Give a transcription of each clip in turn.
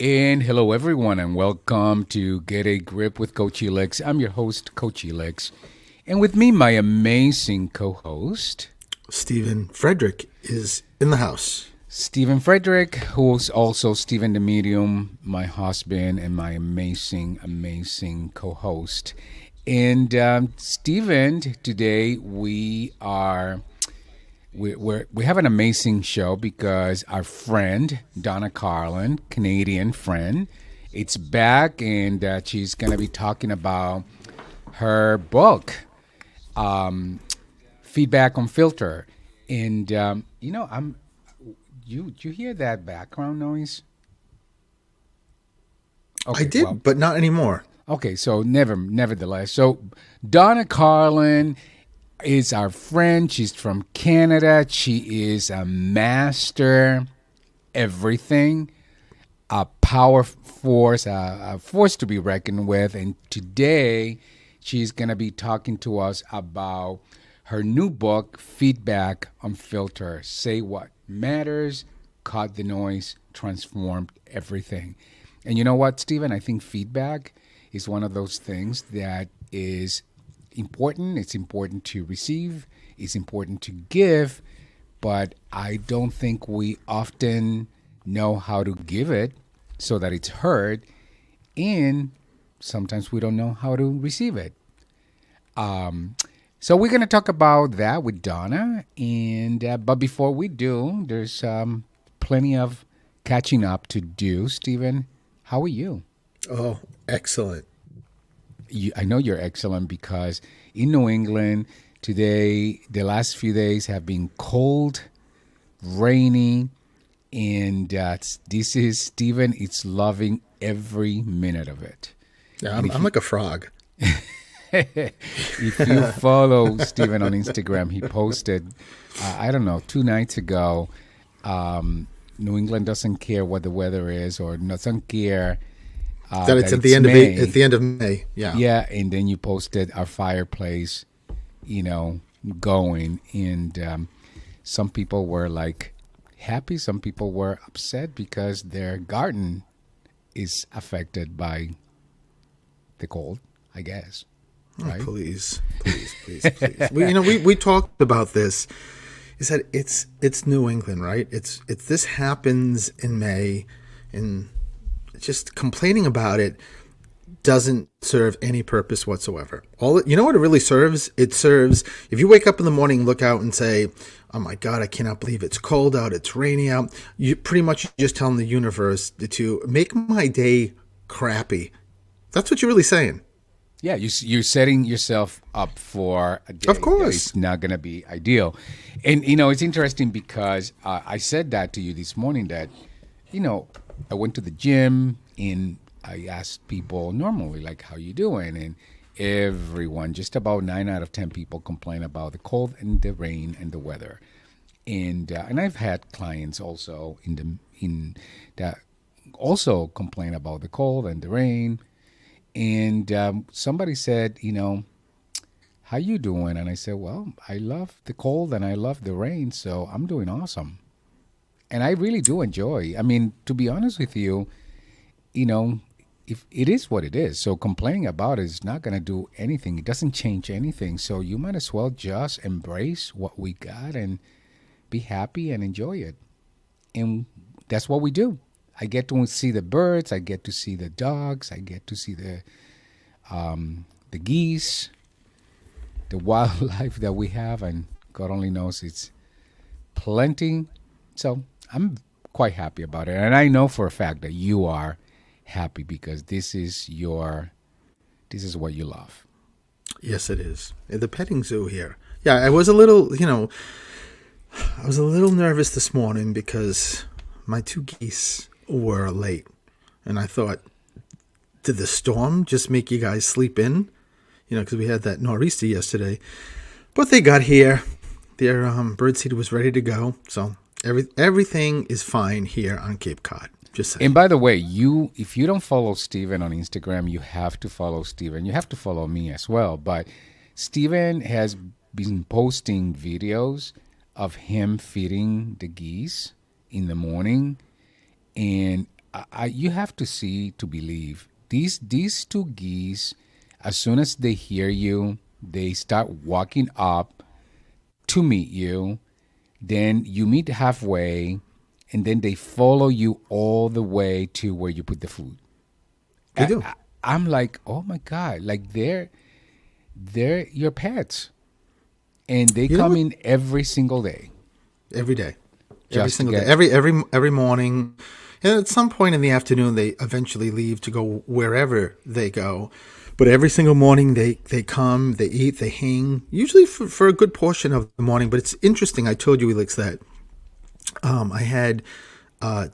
And hello, everyone, and welcome to Get a Grip with Coach Elix. I'm your host, Coach Elix. And with me, my amazing co-host, Stephen Frederick, is in the house. Stephen Frederick, who's also Stephen the Medium, my husband, and my amazing, amazing co-host. And Stephen, today we have an amazing show because our friend Donna Carlin, Canadian friend, it's back, and she's going to be talking about her book, Feedback on Filter. And you hear that background noise? Okay, I did, well, but not anymore. okay, so nevertheless. So Donna Carlin is our friend. She's from Canada. She is a master everything, a power force, a force to be reckoned with. And today she's going to be talking to us about her new book, Feedback on Filter. Say what matters, cut the noise, transformed everything. And you know what, Stephen? I think feedback is one of those things that is important. It's important to receive. It's important to give. But I don't think we often know how to give it so that it's heard. And sometimes we don't know how to receive it. So we're going to talk about that with Donna. And but before we do, there's plenty of catching up to do. Stephen, how are you? Oh, excellent. I know you're excellent because in New England today, the last few days have been cold, rainy, and this is, Stephen, it's loving every minute of it. Yeah, I'm like a frog. If you follow Stephen on Instagram, he posted, I don't know, 2 nights ago, New England doesn't care what the weather is or doesn't care that it's at the end May. of May. Yeah. Yeah, and then you posted our fireplace, going, and some people were like happy, some people were upset because their garden is affected by the cold, I guess. Right? Oh, please. We talked about this. Is that it's New England, right? It's this happens in May, and just complaining about it doesn't serve any purpose whatsoever. You know what it really serves? It serves if you wake up in the morning and look out and say, "Oh my God, I cannot believe it's cold out, it's rainy out." You pretty much just telling the universe to make my day crappy. That's what you're really saying. Yeah, you're setting yourself up for a day Of course. that is not going to be ideal. And, it's interesting because I said that to you this morning that, I went to the gym and I asked people normally, like, how you doing? And everyone, just about 9 out of 10 people complain about the cold and the rain and the weather. And I've had clients also in that also complain about the cold and the rain. And somebody said, how you doing? And I said, well, I love the cold and I love the rain, so I'm doing awesome. And I really do enjoy. I mean, to be honest with you, if it is what it is. So complaining about it is not going to do anything. It doesn't change anything. So you might as well just embrace what we got and be happy and enjoy it. And that's what we do. I get to see the birds. I get to see the dogs. I get to see the geese, the wildlife that we have, and God only knows it's plenty. So I'm quite happy about it, and I know for a fact that you are happy because this is what you love. Yes, it is. The petting zoo here. Yeah, I was a little nervous this morning because my 2 geese were late, and I thought, did the storm just make you guys sleep in? Because we had that nor'easter yesterday. But they got here. Their birdseed was ready to go, so everything is fine here on Cape Cod. Just saying. And by the way, if you don't follow Steven on Instagram, you have to follow Steven. You have to follow me as well. But Steven has been posting videos of him feeding the geese in the morning. And you have to see to believe. These two geese, as soon as they hear you, they start walking up to meet you. Then you meet halfway, and then they follow you all the way to where you put the food. They do. I'm like, oh my God, like they're your pets, and they You know come what? in every single day. Every day, every Just to single day, get- every morning, and at some point in the afternoon, they eventually leave to go wherever they go. But every single morning, they come, they eat, they hang, usually for a good portion of the morning. But it's interesting. I told you, Elix, that I had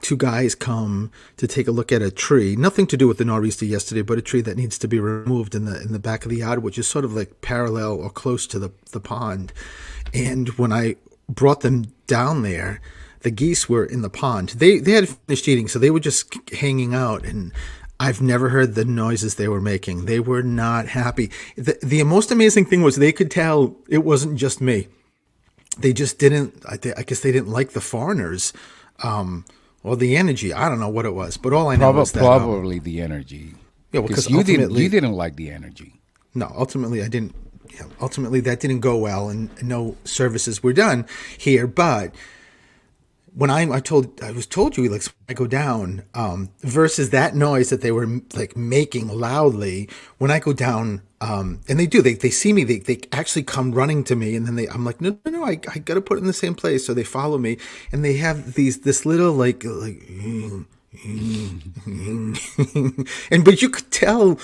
two guys come to take a look at a tree. Nothing to do with the nor'easter yesterday, but a tree that needs to be removed in the back of the yard, which is sort of like parallel or close to the pond. And when I brought them down there, the geese were in the pond. They had finished eating, so they were just hanging out, and I've never heard the noises they were making. They were not happy. The most amazing thing was they could tell it wasn't just me. They just didn't, I guess they didn't like the foreigners or the energy. I don't know what it was, but all I know is that... Probably the energy. Yeah, well, because you didn't ultimately- you didn't like the energy. No, ultimately I didn't. Yeah, ultimately that didn't go well, and no services were done here. But when I was told you, like, I go down versus that noise that they were like making loudly. When I go down, and they see me, they actually come running to me, and then I'm like, no, I got to put it in the same place. So they follow me, and they have this little like and but you could tell.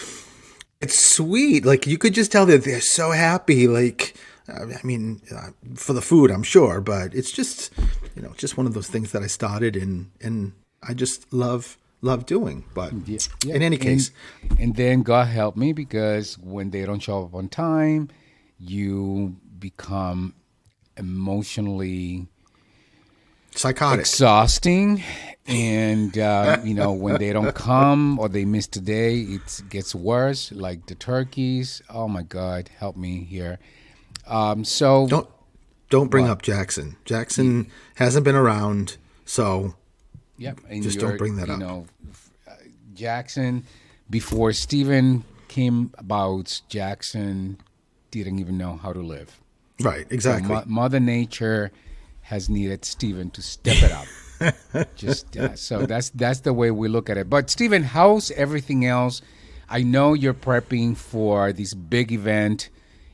It's sweet. Like, you could just tell that they're so happy. Like, I mean, for the food, I'm sure, but it's just, just one of those things that I started and I just love doing. But in any case, and then God help me, because when they don't show up on time, you become emotionally psychotic. exhausting, and when they don't come or they miss today, it gets worse. Like the turkeys. Oh my God, help me here. So Don't bring up Jackson. Jackson hasn't been around, so yep, and just don't bring that up. Jackson, before Steven came about, Jackson didn't even know how to live. Right, exactly. So Mother Nature has needed Steven to step it up. So that's the way we look at it. But Steven, how's everything else? I know you're prepping for this big event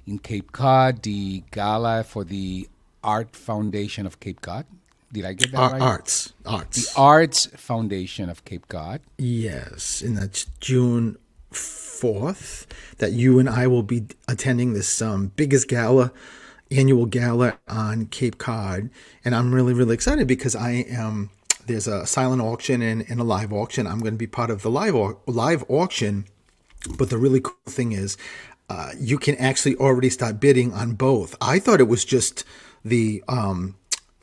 in Cape Cod, the gala for the Art Foundation of Cape Cod. Did I get that right? Arts. The Arts Foundation of Cape Cod. Yes, and that's June 4th that you and I will be attending this biggest annual gala on Cape Cod. And I'm really, really excited because there's a silent auction and a live auction. I'm going to be part of the live auction. But the really cool thing is you can actually already start bidding on both. I thought it was just the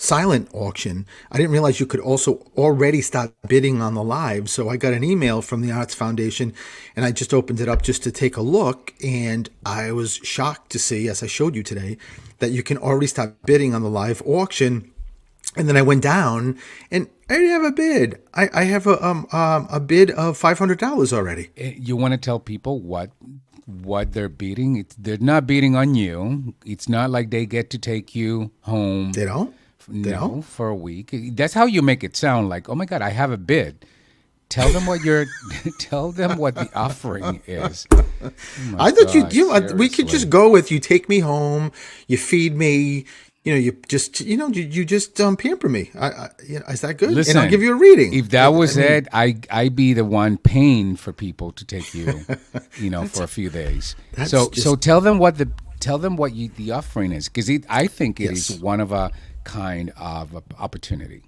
silent auction. I didn't realize you could also already start bidding on the live. So I got an email from the Arts Foundation, and I just opened it up just to take a look. And I was shocked to see, as I showed you today, that you can already start bidding on the live auction. And then I went down, and I already have a bid. I have a bid of $500 already. You want to tell people what they're bidding? They're not bidding on you. It's not like they get to take you home. They don't? No, for a week. That's how you make it sound like, oh my God, I have a bid. Tell them what tell them what the offering is. Oh I thought God, we could just go with you. Take me home. You feed me. You just pamper me. Is that good? Listen, and I'll give you a reading. If that was it, I'd be the one paying for people to take you, for a few days. So tell them what the offering is, because I think it is one of a kind of opportunity.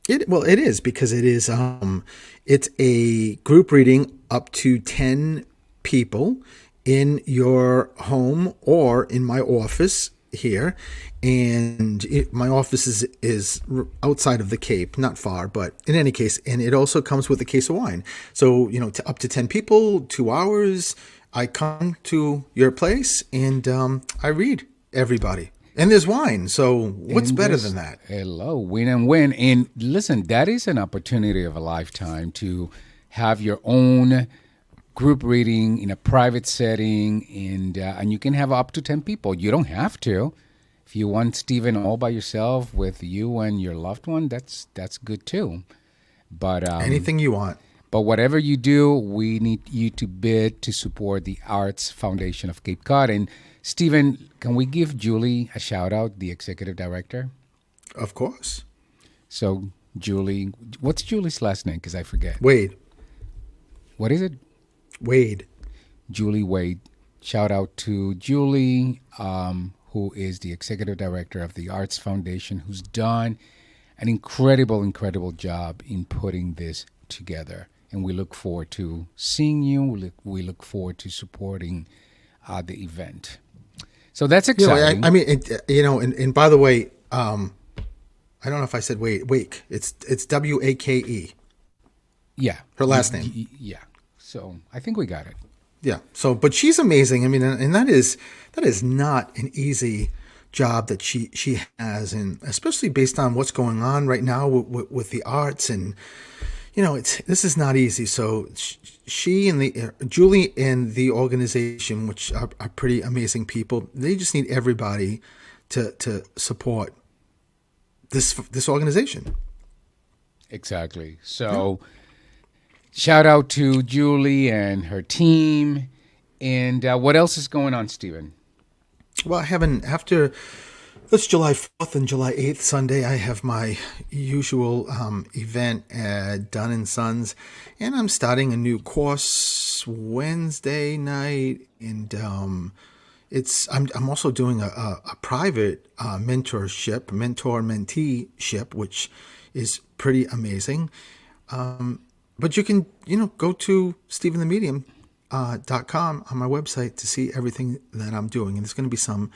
It is, because it is it's a group reading up to 10 people in your home or in my office here. And my office is outside of the Cape, not far, but in any case, and it also comes with a case of wine. So, up to 10 people, 2 hours, I come to your place and I read everybody. And there's wine. So what's And better there's than that? hello, win and win. And listen, that is an opportunity of a lifetime to have your own group reading in a private setting, and you can have up to 10 people. You don't have to. If you want Stephen all by yourself with you and your loved one, that's good too. But Anything you want. but whatever you do, we need you to bid to support the Arts Foundation of Cape Cod. And Stephen, can we give Julie a shout out, the executive director? Of course. So Julie, what's Julie's last name? Because I forget. Wade. What is it? Wade. Julie Wade. Shout out to Julie, who is the executive director of the Arts Foundation, who's done an incredible job in putting this together. And we look forward to seeing you. We look forward to supporting the event. So that's You know, exciting. I mean, and by the way, I don't know if I said Wake. It's Wake. Yeah. Her last name. Yeah. So I think we got it. Yeah. So, but she's amazing. I mean, and that is not an easy job that she has, and especially based on what's going on right now with the arts, and this is not easy. So she and the Julie and the organization, which are pretty amazing people, they just need everybody to support this organization. Exactly. So shout out to Julie and her team. And what else is going on, Stephen? Well, after this July 4th and July 8th Sunday, I have my usual event at Dunn and Sons, and I'm starting a new course Wednesday night, and I'm also doing a private mentor-mentee-ship, which is pretty amazing. But you can go to StephenTheMedium.com on my website to see everything that I'm doing, and there's going to be some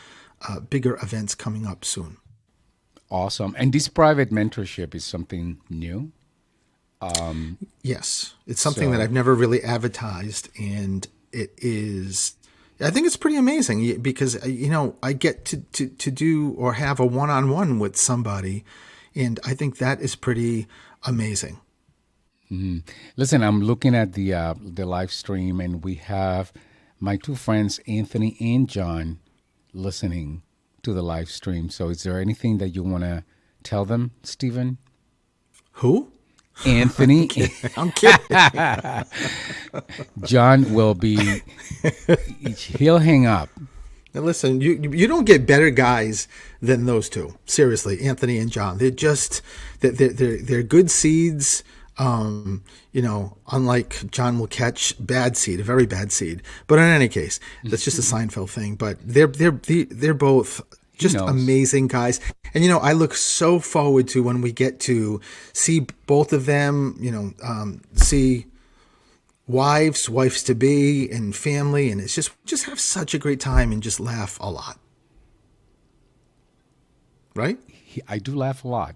bigger events coming up soon. Awesome. And this private mentorship is something new? Yes, it's something that I've never really advertised, and it is. I think it's pretty amazing because I get to do or have a one-on-one with somebody, and I think that is pretty amazing. Mm-hmm. Listen, I'm looking at the live stream, and we have my two friends, Anthony and John, listening to the live stream. So is there anything that you want to tell them, Stephen? Who? Anthony. I'm kidding. John will be, he'll hang up. Now listen, you don't get better guys than those two. Seriously, Anthony and John. They're just, they're good seeds. Unlike John will catch bad seed, a very bad seed. But in any case, that's just a Seinfeld thing. But they're both just amazing guys. And I look so forward to when we get to see both of them. See wives to be, and family, and it's just have such a great time and just laugh a lot. Right? I do laugh a lot.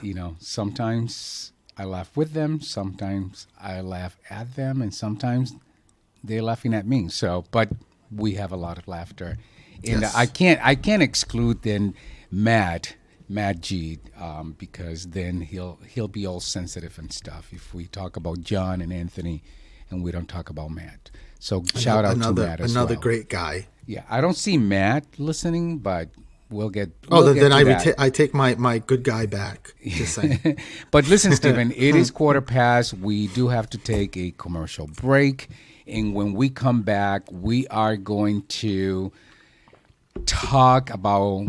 Yeah. Sometimes I laugh with them, sometimes I laugh at them, and sometimes they're laughing at me. So, but we have a lot of laughter, and Yes. I can't exclude then Matt G, because then he'll be all sensitive and stuff if we talk about John and Anthony, and we don't talk about Matt. So shout out to Matt as another well. great guy. Yeah, I don't see Matt listening, but we'll get. Then to I take my good guy back. Just saying. But listen, Stephen, it is 1:15. We do have to take a commercial break. And when we come back, we are going to talk about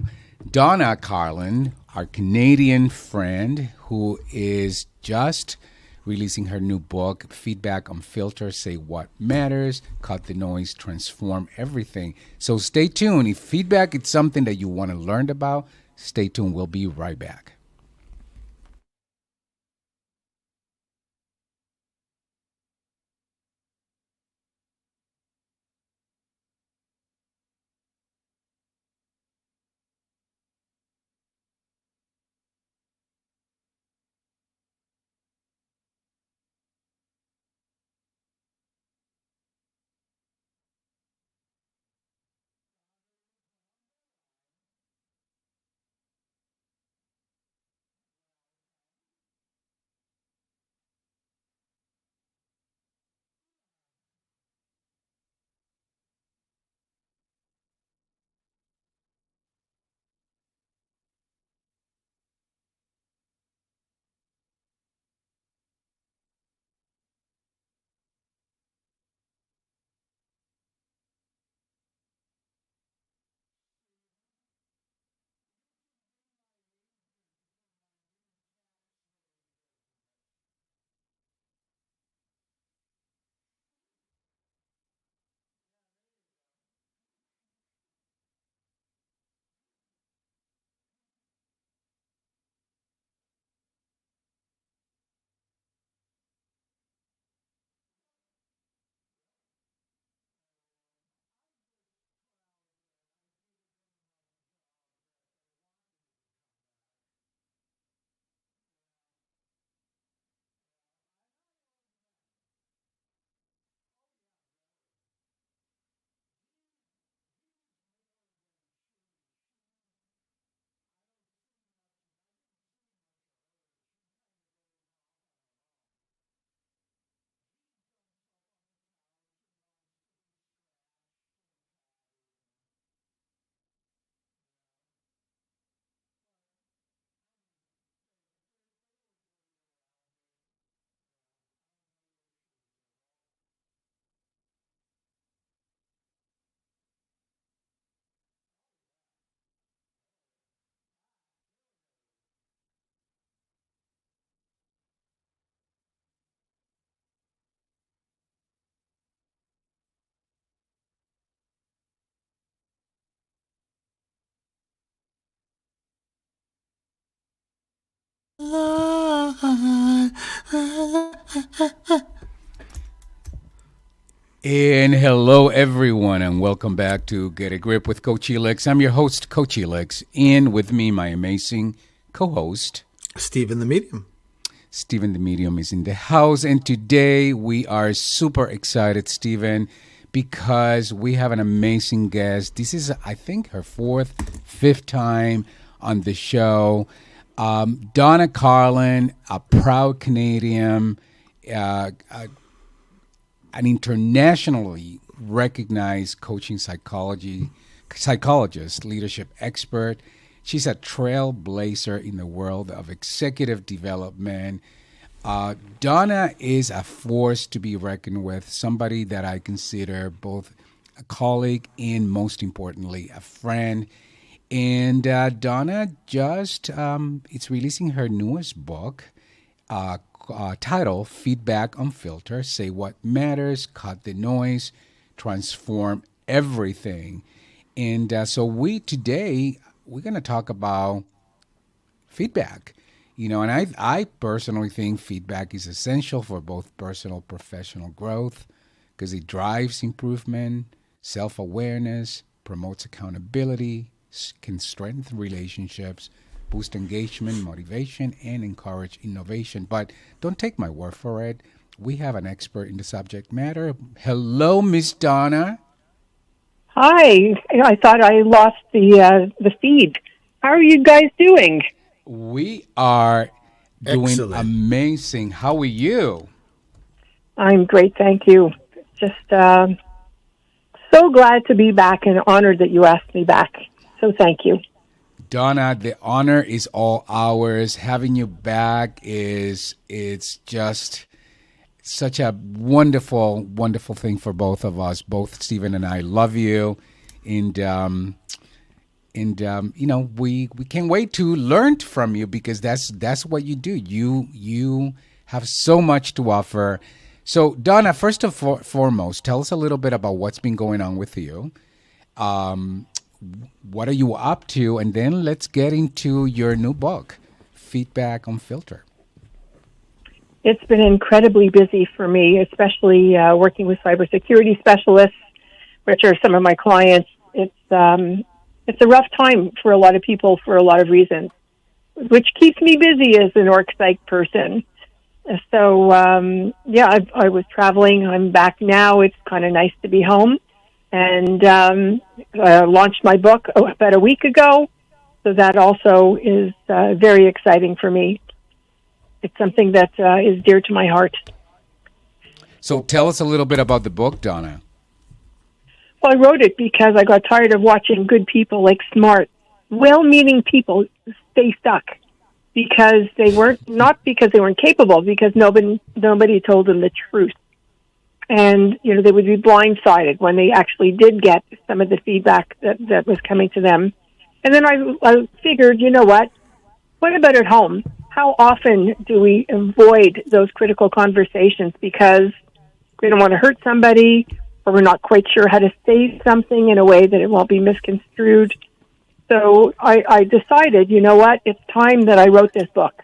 Donna Carlin, our Canadian friend, who is just releasing her new book, Feedback Unfiltered, Say What Matters, Cut the Noise, Transform Everything. So stay tuned. If feedback is something that you want to learn about, stay tuned. We'll be right back. And hello, everyone, and welcome back to Get a Grip with Coach Elix. I'm your host, Coach Elix, and with me, my amazing co-host, Stephen the Medium. Stephen the Medium is in the house, and today we are super excited, Stephen, because we have an amazing guest. This is, I think, her fifth time on the show. Donna Carlin, a proud Canadian, an internationally recognized coaching psychologist, leadership expert. She's a trailblazer in the world of executive development. Donna is a force to be reckoned with, somebody that I consider both a colleague and, most importantly, a friend. And Donna just is releasing her newest book, title, Feedback Unfiltered, Say What Matters, Cut the Noise, Transform Everything. And so today, we're going to talk about feedback. You know, and I personally think feedback is essential for both personal and professional growth because it drives improvement, self-awareness, promotes accountability, can strengthen relationships, boost engagement, motivation, and encourage innovation. But don't take my word for it. We have an expert in the subject matter. Hello, Miss Donna. Hi. I thought I lost the feed. How are you guys doing? We are doing Excellent. amazing. How are you? I'm great, thank you. Just so glad to be back and honored that you asked me back. So thank you. Donna, the honor is all ours. Having you back it's just such a wonderful, wonderful thing for both of us. Both Stephen and I love you, and you know we can't wait to learn from you because that's what you do. You have so much to offer. So Donna, first and foremost, tell us a little bit about what's been going on with you. What are you up to? And then let's get into your new book, Feedback Unfiltered. It's been incredibly busy for me, especially working with cybersecurity specialists, which are some of my clients. It's a rough time for a lot of people for a lot of reasons, which keeps me busy as an org psych person. So, I was traveling. I'm back now. It's kind of nice to be home. And launched my book about a week ago. So that also is very exciting for me. It's something that is dear to my heart. So tell us a little bit about the book, Donna. Well, I wrote it because I got tired of watching good people, like smart, well-meaning people, stay stuck because they weren't, not because they weren't capable, because nobody told them the truth. And, you know, they would be blindsided when they actually did get some of the feedback that was coming to them. And then I figured, you know what about at home? How often do we avoid those critical conversations because we don't want to hurt somebody or we're not quite sure how to say something in a way that it won't be misconstrued? So I decided, you know what, it's time that I wrote this book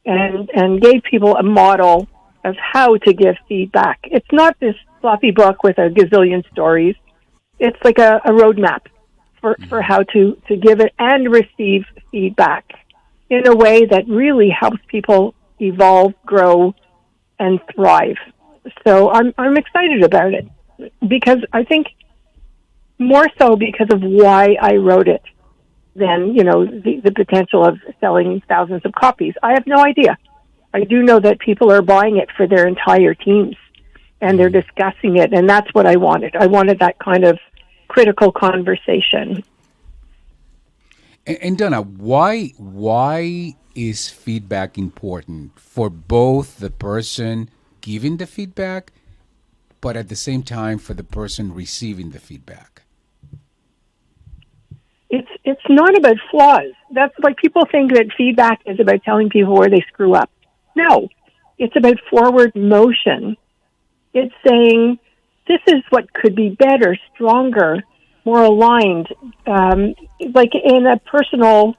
and gave people a model of how to give feedback. It's not this floppy book with a gazillion stories. It's like a roadmap for how to give it and receive feedback in a way that really helps people evolve, grow, and thrive. So I'm excited about it because I think more so because of why I wrote it than, you know, the potential of selling thousands of copies. I have no idea. I do know that people are buying it for their entire teams and they're discussing it. And that's what I wanted. I wanted that kind of critical conversation. And Donna, why is feedback important for both the person giving the feedback, but at the same time for the person receiving the feedback? It's not about flaws. That's like people think that feedback is about telling people where they screw up. No, it's about forward motion. It's saying, this is what could be better, stronger, more aligned, like in a personal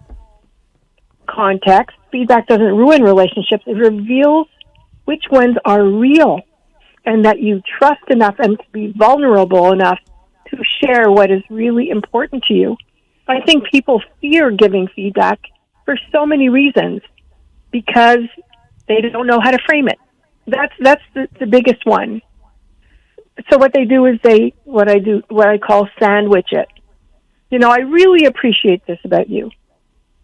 context, feedback doesn't ruin relationships. It reveals which ones are real and that you trust enough and to be vulnerable enough to share what is really important to you. I think people fear giving feedback for so many reasons because they don't know how to frame it. That's the biggest one. So what they do is what I call sandwich it. You know, I really appreciate this about you.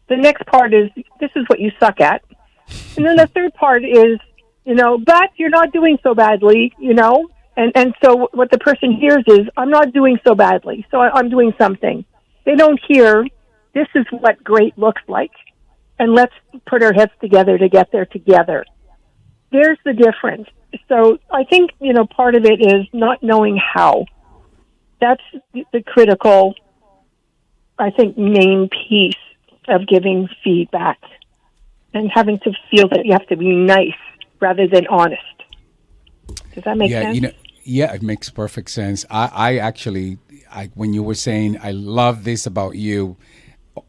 The next part is, this is what you suck at. And then the third part is, you know, but you're not doing so badly, you know? And so what the person hears is, I'm not doing so badly, so I'm doing something. They don't hear, this is what great looks like. And let's put our heads together to get there together. There's the difference. So I think, you know, part of it is not knowing how. That's the critical, I think, main piece of giving feedback and having to feel that you have to be nice rather than honest. Does that make sense? You know, yeah, it makes perfect sense. I actually, when you were saying, I love this about you,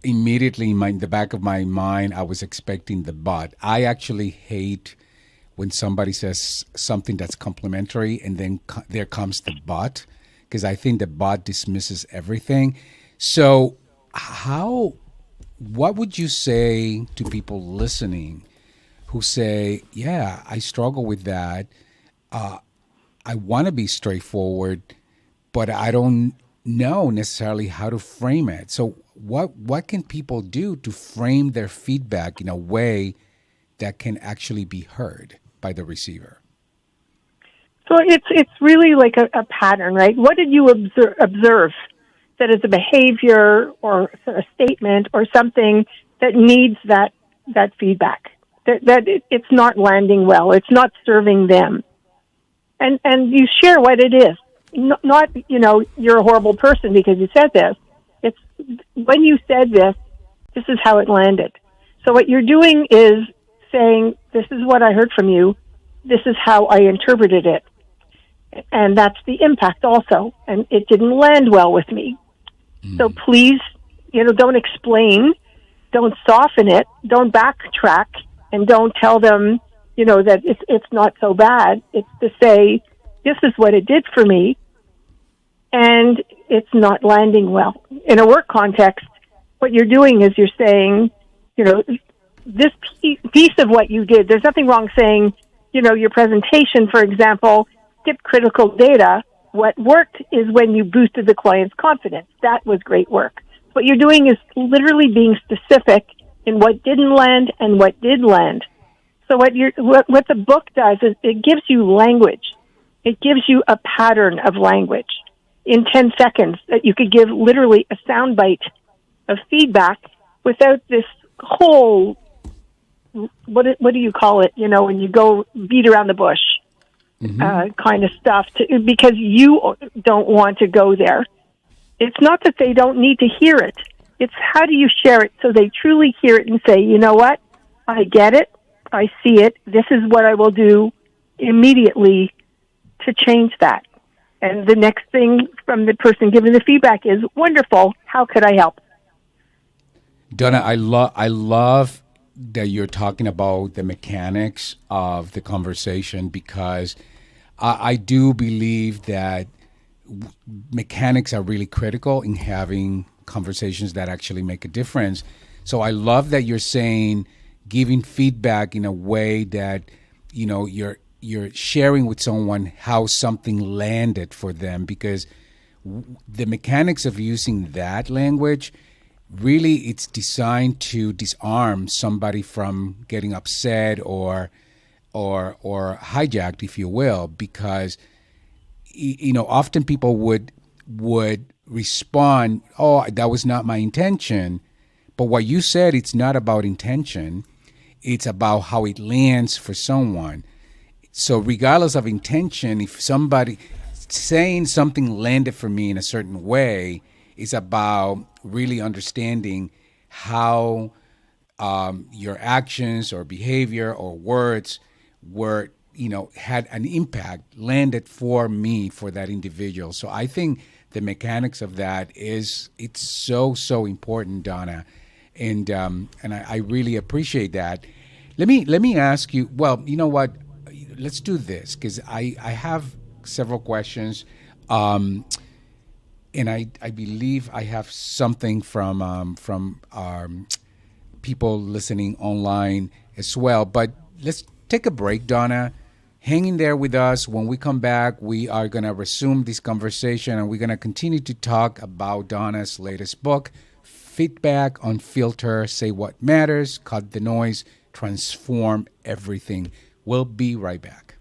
immediately in the back of my mind, I was expecting the but. I actually hate when somebody says something that's complimentary and then there comes the but, because I think the but dismisses everything. So what would you say to people listening who say, yeah, I struggle with that. I want to be straightforward, but I don't know necessarily how to frame it. So what can people do to frame their feedback in a way that can actually be heard by the receiver? So it's really like a pattern, right? What did you observe that is a behavior or a statement or something that needs that feedback? That it's not landing well, it's not serving them, and you share what it is. Not you know, you're a horrible person because you said this. It's when you said this is how it landed. So what you're doing is saying, this is what I heard from you, this is how I interpreted it, and that's the impact also. And it didn't land well with me. So please, you know, don't explain, don't soften it, don't backtrack, and don't tell them, you know, that it's not so bad. It's to say, this is what it did for me, and it's not landing well. In a work context, what you're doing is you're saying, you know, this piece of what you did, there's nothing wrong saying, you know, your presentation, for example, skipped critical data. What worked is when you boosted the client's confidence. That was great work. What you're doing is literally being specific in what didn't land and what did land. So what the book does is it gives you language. It gives you a pattern of language in 10 seconds that you could give literally a soundbite of feedback without this whole, what do you call it, you know, when you go beat around the bush. Kind of stuff, because you don't want to go there. It's not that they don't need to hear it. It's how do you share it so they truly hear it and say, you know what, I get it, I see it, this is what I will do immediately to change that. And the next thing from the person giving the feedback is, wonderful, how could I help? Donna, I love that you're talking about the mechanics of the conversation, because I do believe that mechanics are really critical in having conversations that actually make a difference. So I love that you're saying giving feedback in a way that, you know, you're sharing with someone how something landed for them, because the mechanics of using that language, really it's designed to disarm somebody from getting upset or hijacked, if you will, because, you know, often people would respond, oh, that was not my intention. But what you said, it's not about intention. It's about how it lands for someone. So regardless of intention, if somebody saying something landed for me in a certain way, is about really understanding how your actions or behavior or words were, you know, had an impact, landed for me, for that individual. So I think the mechanics of that it's so important, Donna. and I really appreciate that. Let me ask you. Well, you know what? Let's do this because I have several questions. Um, and I believe I have something from people listening online as well. But let's take a break, Donna. Hang in there with us. When we come back, we are going to resume this conversation and we're going to continue to talk about Donna's latest book, Feedback on Filter, Say What Matters, Cut the Noise, Transform Everything. We'll be right back.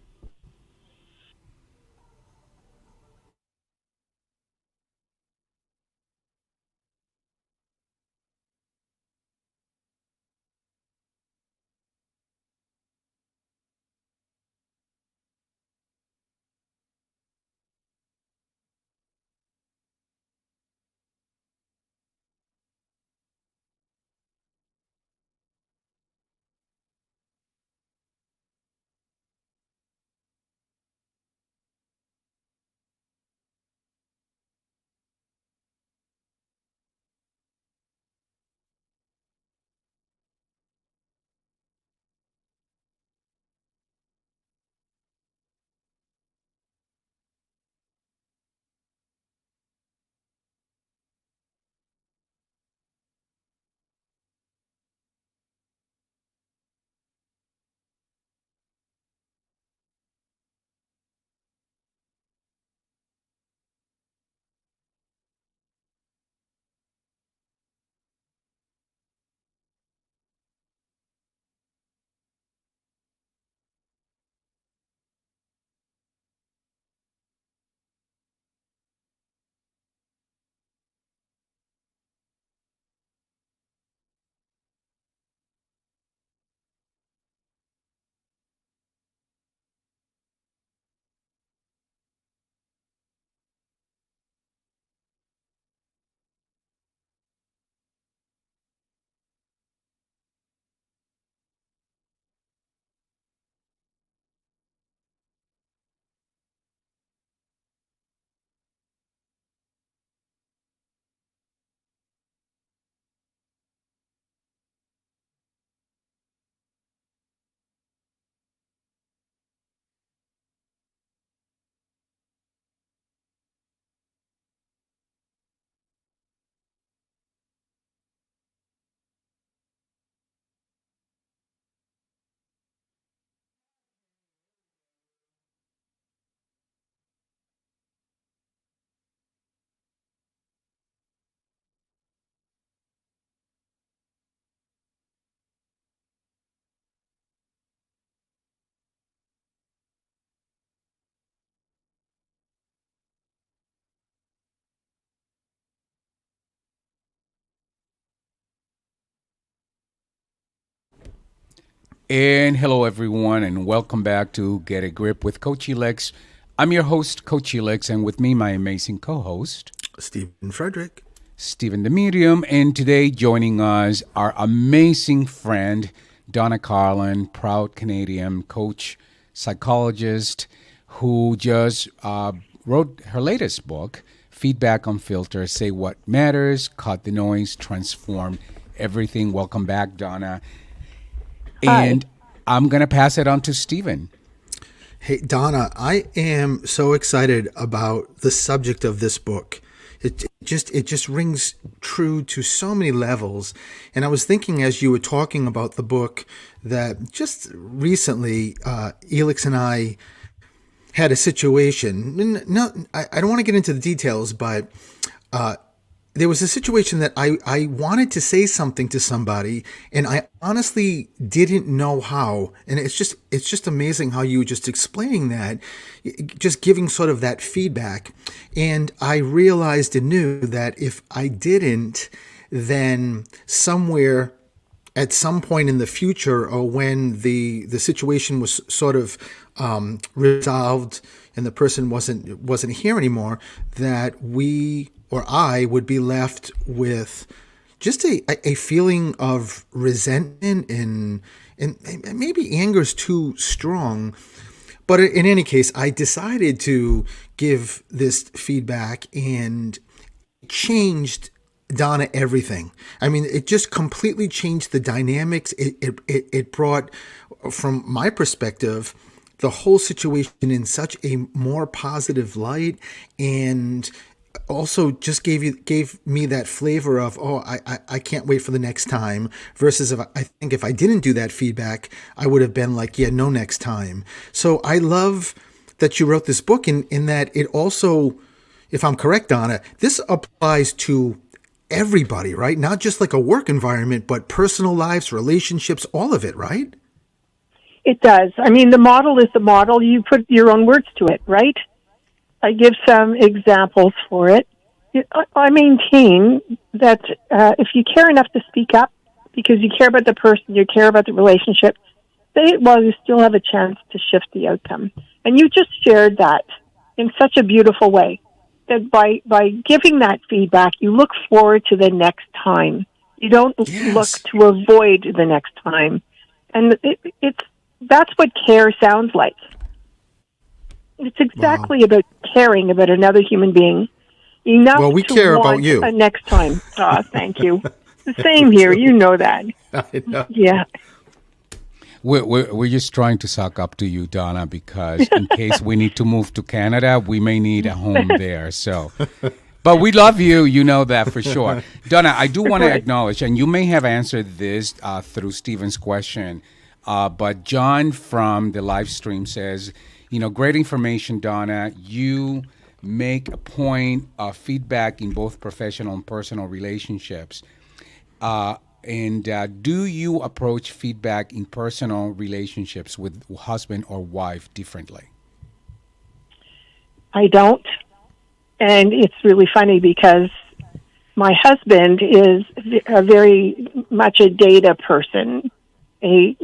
And hello, everyone, and welcome back to Get a Grip with Coach Elex. I'm your host, Coach Elex, and with me, my amazing co-host, Stephen Frederick. Stephen the Medium. And today, joining us, our amazing friend, Donna Carlin, proud Canadian coach, psychologist, who just wrote her latest book, Feedback on Filter, Say What Matters, Cut the Noise, Transform Everything. Welcome back, Donna. Hi. And I'm going to pass it on to Stephen. Hey, Donna, I am so excited about the subject of this book. It just rings true to so many levels. And I was thinking as you were talking about the book that just recently, Elix and I had a situation. I don't want to get into the details, but there was a situation that I wanted to say something to somebody, and I honestly didn't know how. And it's just amazing how you were just explaining that, just giving sort of that feedback. And I realized and knew that if I didn't, then somewhere at some point in the future, or when the situation was sort of resolved and the person wasn't here anymore, that we or I would be left with just a feeling of resentment and maybe anger's too strong. But in any case, I decided to give this feedback, and changed Donna everything. I mean, it just completely changed the dynamics. It brought, from my perspective, the whole situation in such a more positive light, and also just gave me that flavor of, oh, I can't wait for the next time, versus I think if I didn't do that feedback, I would have been like, yeah, no next time. So I love that you wrote this book in that it also, if I'm correct, Donna, this applies to everybody, right? Not just like a work environment, but personal lives, relationships, all of it, right? It does. I mean, the model is the model. You put your own words to it, right? I give some examples for it. I maintain that if you care enough to speak up because you care about the person, you care about the relationship, say it while you still have a chance to shift the outcome. And you just shared that in such a beautiful way, that by giving that feedback, you look forward to the next time. You don't look to avoid the next time. And that's what care sounds like. It's exactly about caring about another human being. Enough well, we to care want about you. Next time. Thank you. The same here. You know that. I know. Yeah. We're just trying to suck up to you, Donna, because in case we need to move to Canada, we may need a home there. So, but we love you. You know that for sure. Donna, I do want to acknowledge, and you may have answered this through Stephen's question, but John from the live stream says, great information, Donna. You make a point of feedback in both professional and personal relationships. And do you approach feedback in personal relationships with husband or wife differently? I don't. And it's really funny because my husband is a very much a data person, a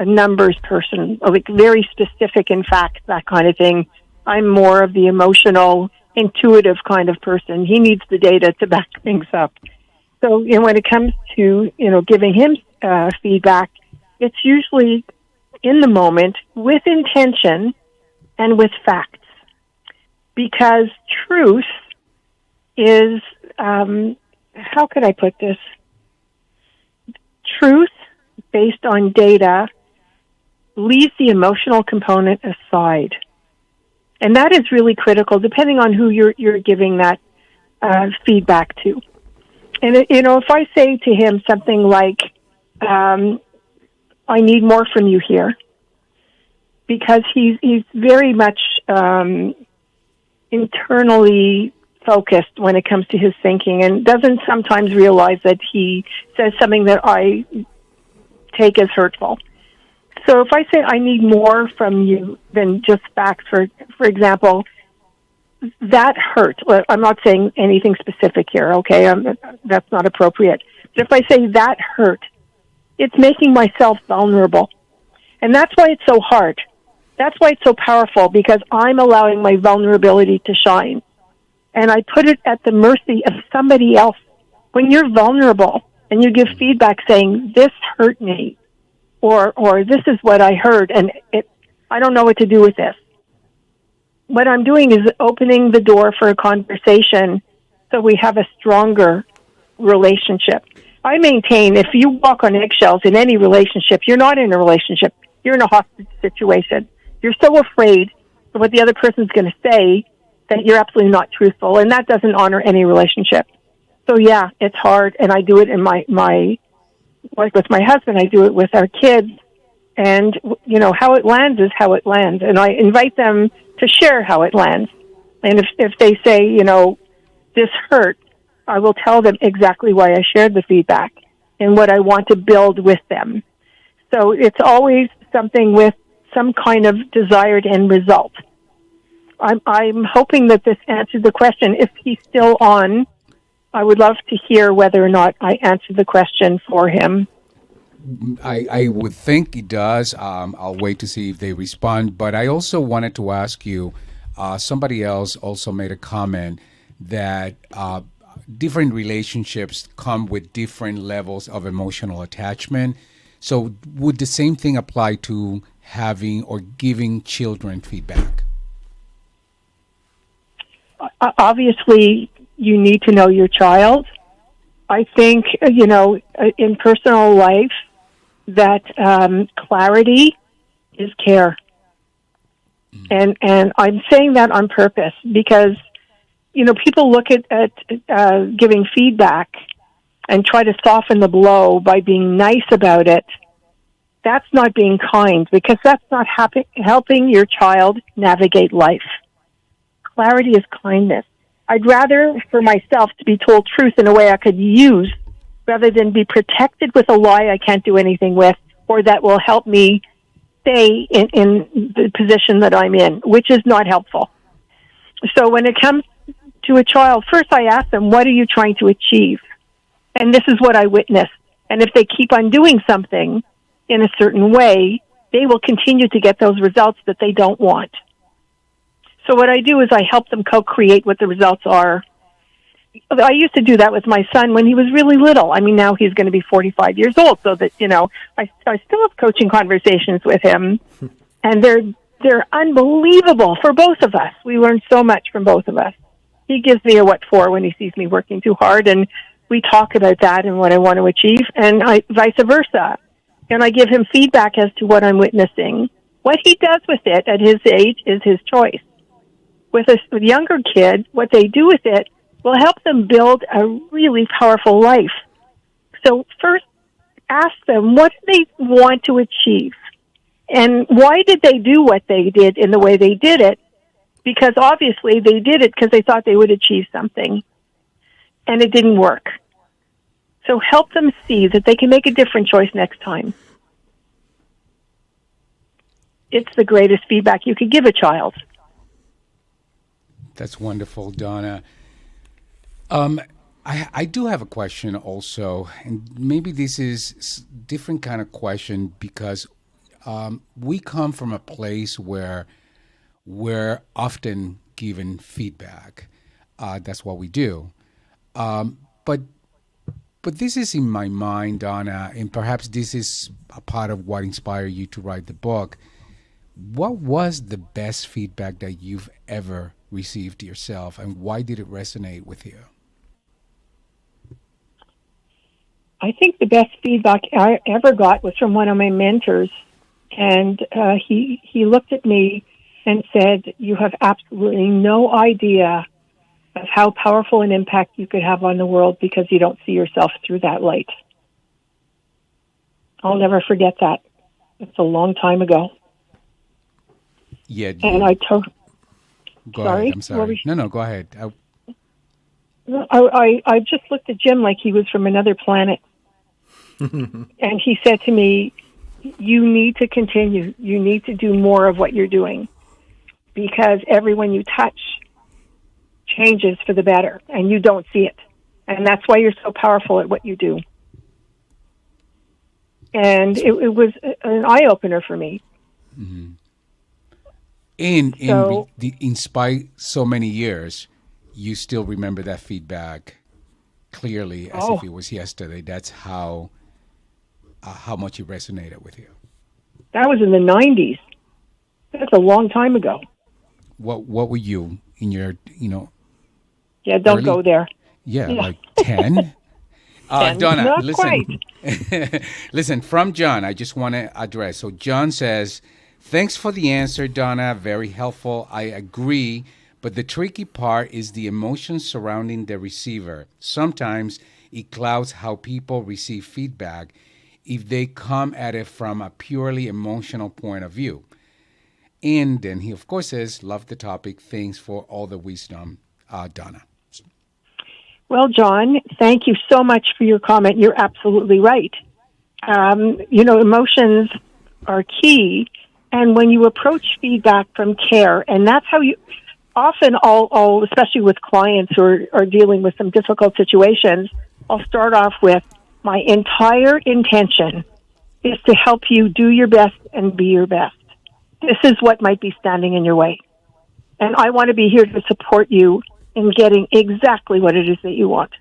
numbers person, like very specific in fact, that kind of thing. I'm more of the emotional, intuitive kind of person. He needs the data to back things up. So, when it comes to, giving him feedback, it's usually in the moment with intention and with facts. Because truth is, how could I put this? Truth based on data leaves the emotional component aside. And that is really critical depending on who you're giving that feedback to. And, if I say to him something like, I need more from you here, because he's very much internally focused when it comes to his thinking and doesn't sometimes realize that he says something that I take as hurtful. So if I say I need more from you than just facts, for example, that hurt. Well, I'm not saying anything specific here, okay? That's not appropriate. But if I say that hurt, it's making myself vulnerable. And that's why it's so hard. That's why it's so powerful, because I'm allowing my vulnerability to shine. And I put it at the mercy of somebody else. When you're vulnerable and you give feedback saying, this hurt me, or this is what I heard, and I don't know what to do with this. What I'm doing is opening the door for a conversation so we have a stronger relationship. I maintain if you walk on eggshells in any relationship, you're not in a relationship. You're in a hostage situation. You're so afraid of what the other person's going to say that you're absolutely not truthful, and that doesn't honor any relationship. So yeah, it's hard, and I do it in my like with my husband, I do it with our kids, and how it lands is how it lands, and I invite them to share how it lands. And if they say, this hurt, I will tell them exactly why I shared the feedback and what I want to build with them. So it's always something with some kind of desired end result. I'm hoping that this answered the question. If he's still on, I would love to hear whether or not I answered the question for him. I would think it does. I'll wait to see if they respond. But I also wanted to ask you, somebody else also made a comment that different relationships come with different levels of emotional attachment. So would the same thing apply to having or giving children feedback? Obviously, you need to know your child I think, in personal life, that clarity is care. And I'm saying that on purpose because, people look at giving feedback and try to soften the blow by being nice about it. That's not being kind, because that's not helping your child navigate life. Clarity is kindness. I'd rather for myself to be told truth in a way I could use rather than be protected with a lie I can't do anything with, or that will help me stay in the position that I'm in, which is not helpful. So when it comes to a child, first I ask them, what are you trying to achieve? And this is what I witnessed. And if they keep on doing something in a certain way, they will continue to get those results that they don't want. So what I do is I help them co-create what the results are. I used to do that with my son when he was really little. I mean, now he's going to be 45 years old, so that, I still have coaching conversations with him, and they're unbelievable for both of us. We learn so much from both of us. He gives me a what for when he sees me working too hard, and we talk about that and what I want to achieve, and vice versa. And I give him feedback as to what I'm witnessing. What he does with it at his age is his choice. With a younger kid, what they do with it will help them build a really powerful life. So first, ask them what they want to achieve. And why did they do what they did in the way they did it? Because obviously they did it because they thought they would achieve something. And it didn't work. So help them see that they can make a different choice next time. It's the greatest feedback you could give a child. That's wonderful, Donna. I do have a question also, and maybe this is a different kind of question because we come from a place where we're often given feedback. That's what we do. But this is in my mind, Donna, and perhaps this is a part of what inspired you to write the book. What was the best feedback that you've ever received yourself, and why did it resonate with you? I think the best feedback I ever got was from one of my mentors, and he looked at me and said, "You have absolutely no idea of how powerful an impact you could have on the world because you don't see yourself through that light." I'll never forget that. It's a long time ago. Yeah. And I told... Go ahead. I'm sorry. No, go ahead. I just looked at Jim like he was from another planet. And he said to me, you need to continue. You need to do more of what you're doing because everyone you touch changes for the better and you don't see it. And that's why you're so powerful at what you do. And it was an eye-opener for me. Mm-hmm. In spite so many years, you still remember that feedback clearly as if it was yesterday. That's how much it resonated with you. That was in the 90s. That's a long time ago. What were you in your, Yeah, don't go there. Yeah, like 10? 10. Donna, Not listen. Quite. Listen, from John, I just want to address. So John says, thanks for the answer, Donna. Very helpful. I agree. But the tricky part is the emotions surrounding the receiver. Sometimes it clouds how people receive feedback if they come at it from a purely emotional point of view. And then he, of course, says, love the topic. Thanks for all the wisdom, Donna. Well, John, thank you so much for your comment. You're absolutely right. Emotions are key. And when you approach feedback from care, and that's how you often, I'll especially with clients who are dealing with some difficult situations, I'll start off with my entire intention is to help you do your best and be your best. This is what might be standing in your way. And I want to be here to support you in getting exactly what it is that you want.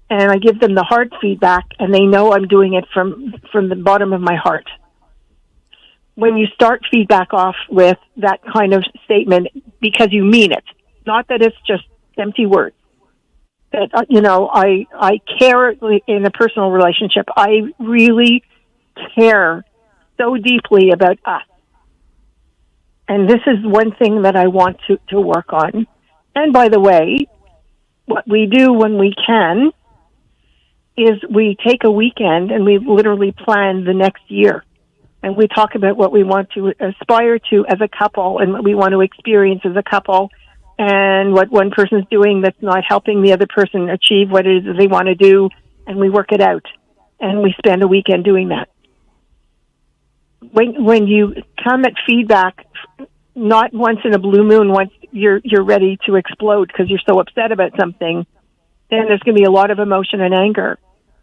And I give them the hard feedback, and they know I'm doing it from the bottom of my heart. When you start feedback off with that kind of statement because you mean it, not that it's just empty words, that, I care in a personal relationship. I really care so deeply about us. And this is one thing that I want to work on. And by the way, what we do when we can is we take a weekend and we literally plan the next year. And we talk about what we want to aspire to as a couple and what we want to experience as a couple and what one person's doing that's not helping the other person achieve what it is that they want to do. And we work it out. And we spend a weekend doing that. When you come at feedback, not once in a blue moon, once you're ready to explode because you're so upset about something, then there's going to be a lot of emotion and anger.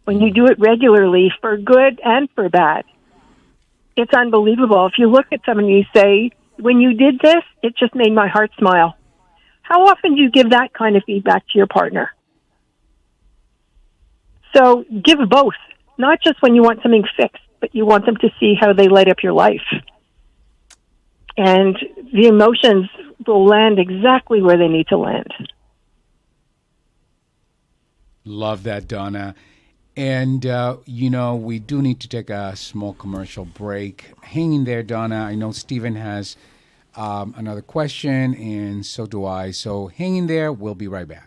When you do it regularly, for good and for bad, it's unbelievable. If you look at someone and you say, when you did this, it just made my heart smile. How often do you give that kind of feedback to your partner? So give both, not just when you want something fixed, but you want them to see how they light up your life. And the emotions will land exactly where they need to land. Love that, Donna. And, we do need to take a small commercial break. Hang in there, Donna. I know Stephen has another question, and so do I. So hang in there. We'll be right back.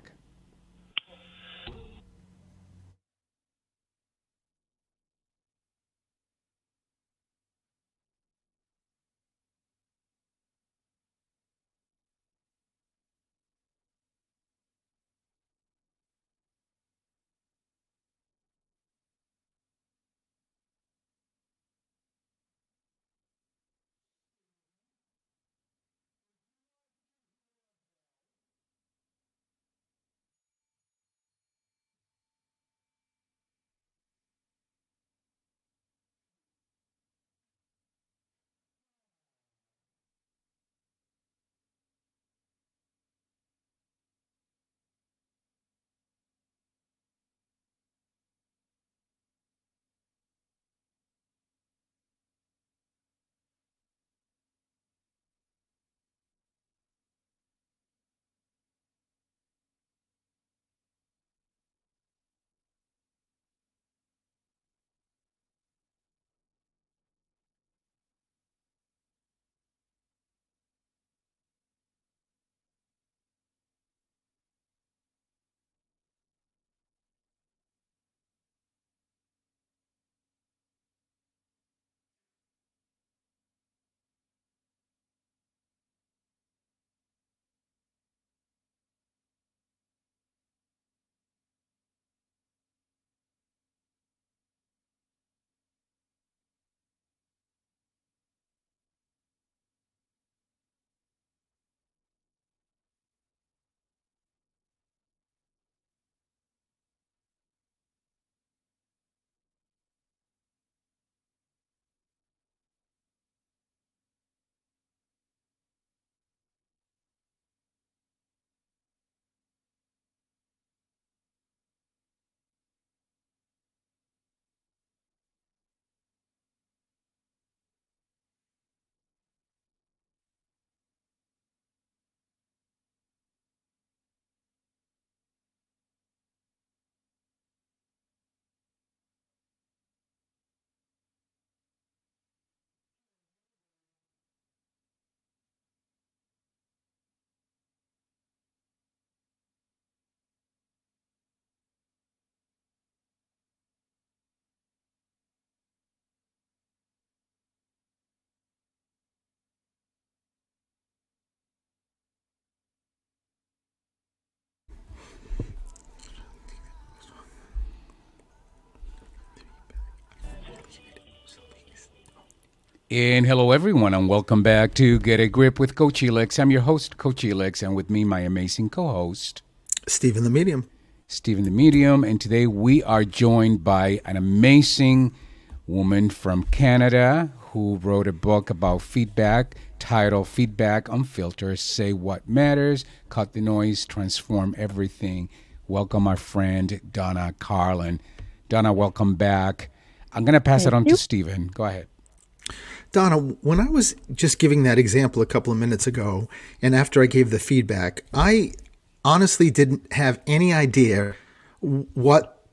And hello, everyone, and welcome back to Get a Grip with Coach Helix. I'm your host, Coach Helix, and with me, my amazing co-host, Stephen the Medium. Stephen the Medium. And today we are joined by an amazing woman from Canada who wrote a book about feedback titled Feedback Unfiltered, Say What Matters, Cut the Noise, Transform Everything. Welcome, our friend, Donna Carlin. Donna, welcome back. I'm going to pass it on to Stephen. Go ahead. Donna, when I was just giving that example a couple of minutes ago, and after I gave the feedback, I honestly didn't have any idea what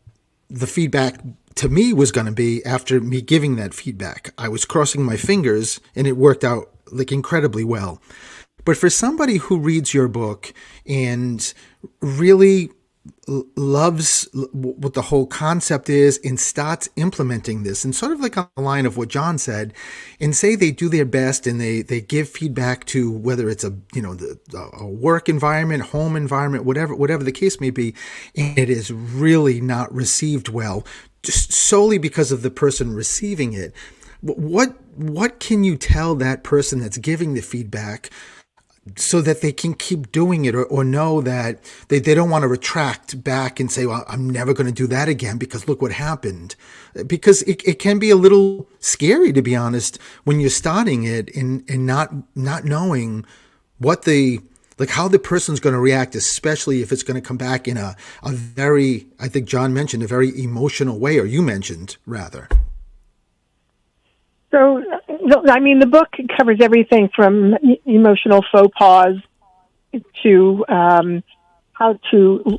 the feedback to me was going to be after me giving that feedback. I was crossing my fingers, and it worked out like incredibly well. But for somebody who reads your book and really loves what the whole concept is and starts implementing this, and sort of like on the line of what John said, and say they do their best and they give feedback to whether it's a work environment, home environment, whatever the case may be, and it is really not received well, just solely because of the person receiving it. What can you tell that person that's giving the feedback so that they can keep doing it, or know that they don't want to retract back and say, well, I'm never going to do that again because look what happened? Because it can be a little scary, to be honest, when you're starting it and not knowing what how the person's going to react, especially if it's going to come back in a very, I think John mentioned, a very emotional way, or you mentioned rather. So, I mean, the book covers everything from emotional faux pas to how to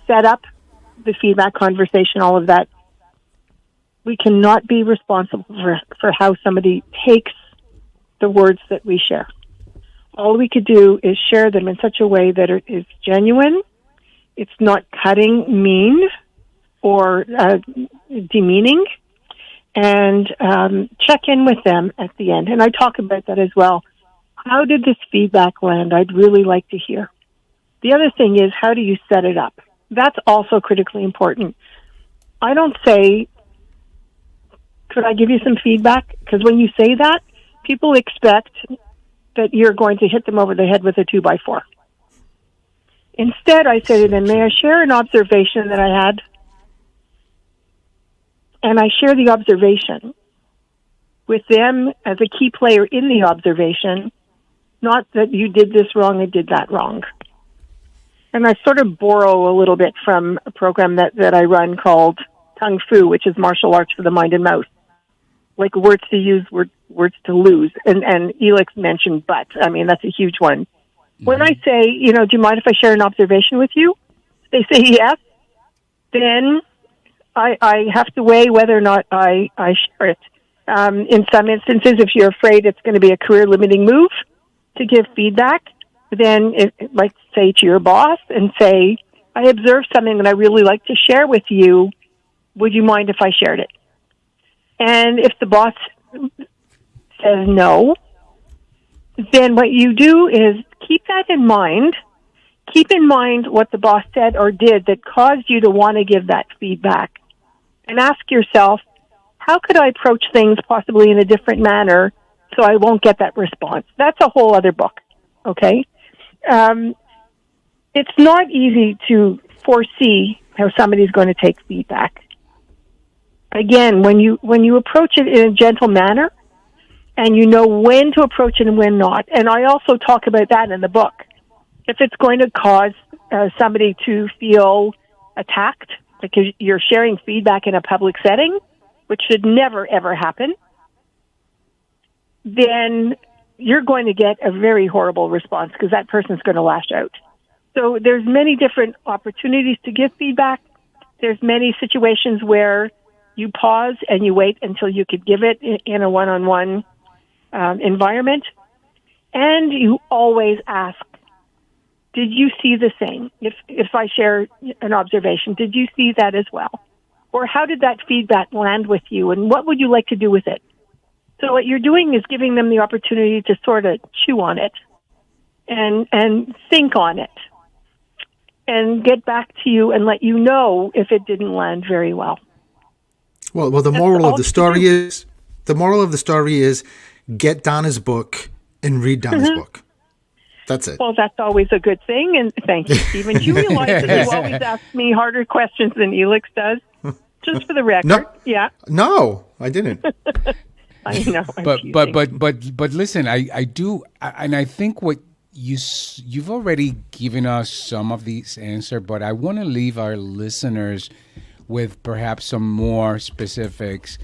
set up the feedback conversation, all of that. We cannot be responsible for how somebody takes the words that we share. All we could do is share them in such a way that it is genuine, it's not cutting, mean, or demeaning, and check in with them at the end. And I talk about that as well. How did this feedback land? I'd really like to hear. The other thing is, how do you set it up? That's also critically important. I don't say, could I give you some feedback? Because when you say that, people expect that you're going to hit them over the head with a 2x4. Instead, I say to them, may I share an observation that I had? And I share the observation with them as a key player in the observation, not that you did this wrong, I did that wrong. And I sort of borrow a little bit from a program that I run called Kung Fu, which is martial arts for the mind and mouth. Like words to use, words to lose. And Elix mentioned but. I mean, that's a huge one. Mm-hmm. When I say, do you mind if I share an observation with you? They say yes. Then I have to weigh whether or not I share it. In some instances, if you're afraid it's going to be a career-limiting move to give feedback, then like say to your boss and say, I observed something that I really like to share with you. Would you mind if I shared it? And if the boss says no, then what you do is keep that in mind. Keep in mind what the boss said or did that caused you to want to give that feedback. And ask yourself, how could I approach things possibly in a different manner so I won't get that response? That's a whole other book, okay? It's not easy to foresee how somebody's going to take feedback. Again, when you approach it in a gentle manner, and you know when to approach it and when not, and I also talk about that in the book. If it's going to cause somebody to feel attacked, because you're sharing feedback in a public setting, which should never, ever happen, then you're going to get a very horrible response because that person's going to lash out. So there's many different opportunities to give feedback. There's many situations where you pause and you wait until you could give it in a one-on-one environment. And you always ask, did you see the same? If I share an observation, did you see that as well? Or how did that feedback land with you, and what would you like to do with it? So what you're doing is giving them the opportunity to sort of chew on it and think on it and get back to you and let you know if it didn't land very well. Well, the moral of the story is get Donna's book and read Donna's book. That's it. Well, that's always a good thing, and thank you, Stephen. You realize that you always ask me harder questions than Elix does, just for the record. No, I didn't. I know. But listen, I do, and I think what you've already given us some of these answers, but I want to leave our listeners with perhaps some more specifics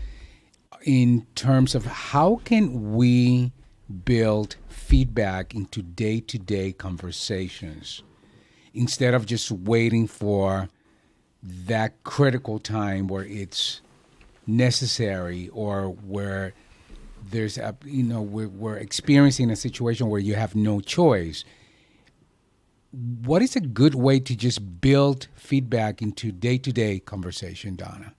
in terms of how can we build feedback into day-to-day conversations instead of just waiting for that critical time where it's necessary or where there's a, we're experiencing a situation where you have no choice. What is a good way to just build feedback into day-to-day conversation, Donna?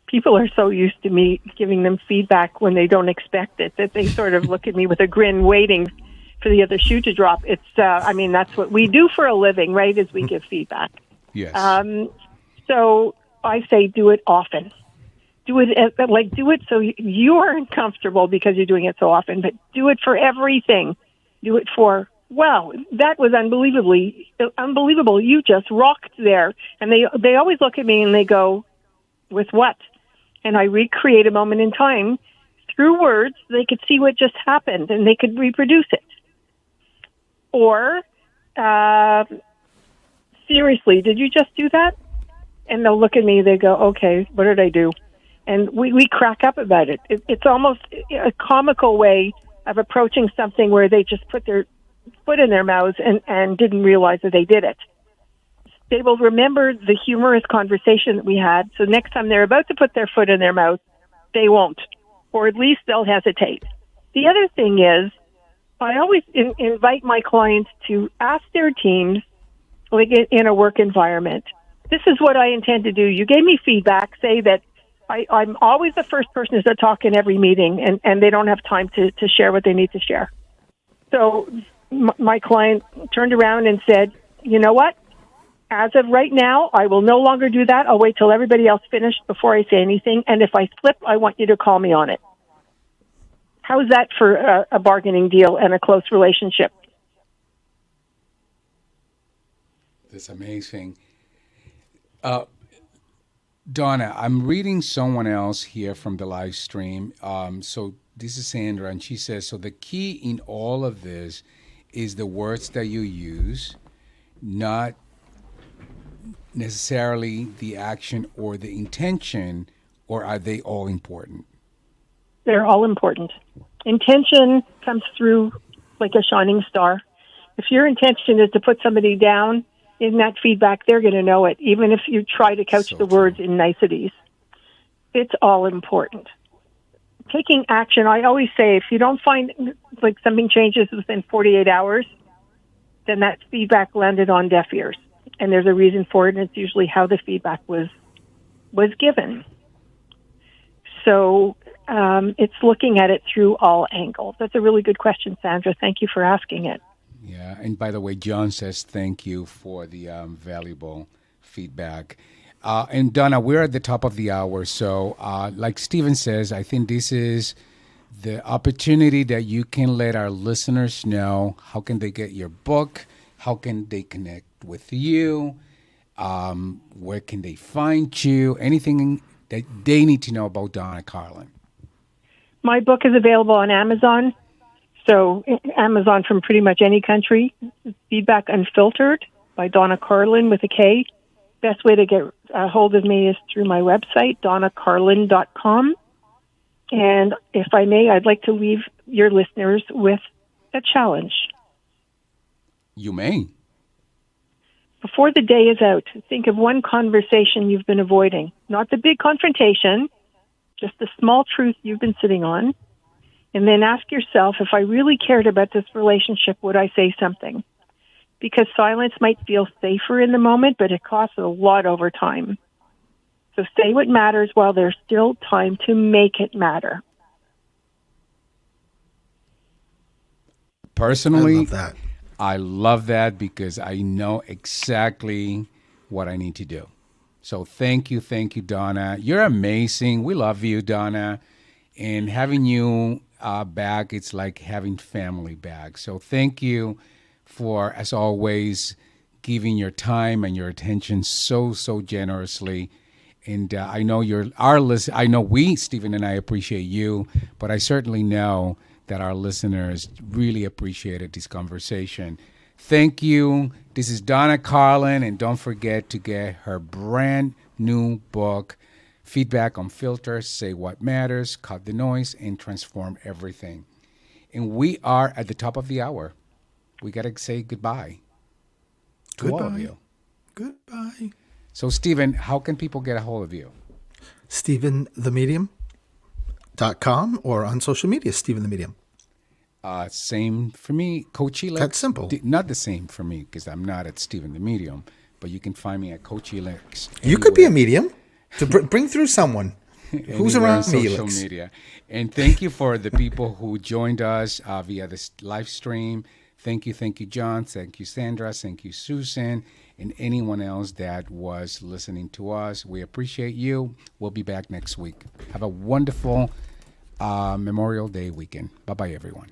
People are so used to me giving them feedback when they don't expect it that they sort of look at me with a grin waiting for the other shoe to drop. It's, that's what we do for a living, right, is we give feedback. Yes. So I say do it often. Do it so you aren't comfortable because you're doing it so often, but do it for everything. Do it for, wow, that was unbelievable. You just rocked there. And they always look at me and they go, with what? And I recreate a moment in time through words. They could see what just happened and they could reproduce it. Or, seriously, did you just do that? And they'll look at me, they go, okay, what did I do? And we crack up about it. It's almost a comical way of approaching something where they just put their foot in their mouths and didn't realize that they did it. They will remember the humorous conversation that we had, so next time they're about to put their foot in their mouth, they won't, or at least they'll hesitate. The other thing is, I always invite my clients to ask their teams, like in a work environment, this is what I intend to do. You gave me feedback, say that I'm always the first person to talk in every meeting, and they don't have time to share what they need to share. So my client turned around and said, you know what? As of right now, I will no longer do that. I'll wait till everybody else finished before I say anything. And if I slip, I want you to call me on it. How's that for a bargaining deal and a close relationship? That's amazing. Donna, I'm reading someone else here from the live stream. So this is Sandra, and she says, so the key in all of this is the words that you use, not necessarily the action or the intention, or are they all important? They're all important. Intention comes through like a shining star. If your intention is to put somebody down in that feedback, they're going to know it, even if you try to couch the words in niceties. It's all important. Taking action, I always say, if you don't find like something changes within 48 hours, then that feedback landed on deaf ears. And there's a reason for it, and it's usually how the feedback was given. So it's looking at it through all angles. That's a really good question, Sandra. Thank you for asking it. Yeah, and by the way, John says thank you for the valuable feedback. And Donna, we're at the top of the hour, so like Stephen says, I think this is the opportunity that you can let our listeners know how can they get your book, how can they connect with you, where can they find you, anything that they need to know about Donna Carlin. My book is available on Amazon. So Amazon from pretty much any country. Feedback Unfiltered by Donna Carlin with a K. Best way to get a hold of me is through my website, donnacarlin.com. And if I may, I'd like to leave your listeners with a challenge. You may. Before the day is out, think of one conversation you've been avoiding. Not the big confrontation, just the small truth you've been sitting on. And then ask yourself, if I really cared about this relationship, would I say something? Because silence might feel safer in the moment, but it costs a lot over time. So say what matters while there's still time to make it matter. Personally, I love that because I know exactly what I need to do. So thank you, Donna. You're amazing. We love you, Donna. And having you back, it's like having family back. So thank you for, as always, giving your time and your attention so generously. And I know I know we, Stephen and I, appreciate you, but I certainly know that our listeners really appreciated this conversation. Thank you. This is Donna Carlin, and don't forget to get her brand new book, Feedback Unfiltered, Say What Matters, Cut the Noise, and Transform Everything. And we are at the top of the hour. We got to say goodbye. to all of you. Goodbye. So, Stephen, how can people get a hold of you? StephenTheMedium.com or on social media, Stephen the Medium. Same for me, Coach Elix. That's simple. Not the same for me because I'm not at Stephen the Medium, but you can find me at Coach Elix. You could be a medium to bring through someone who's around me. Social media. And thank you for the people who joined us via this live stream. Thank you, John. Thank you, Sandra. Thank you, Susan, and anyone else that was listening to us. We appreciate you. We'll be back next week. Have a wonderful Memorial Day weekend. Bye-bye, everyone.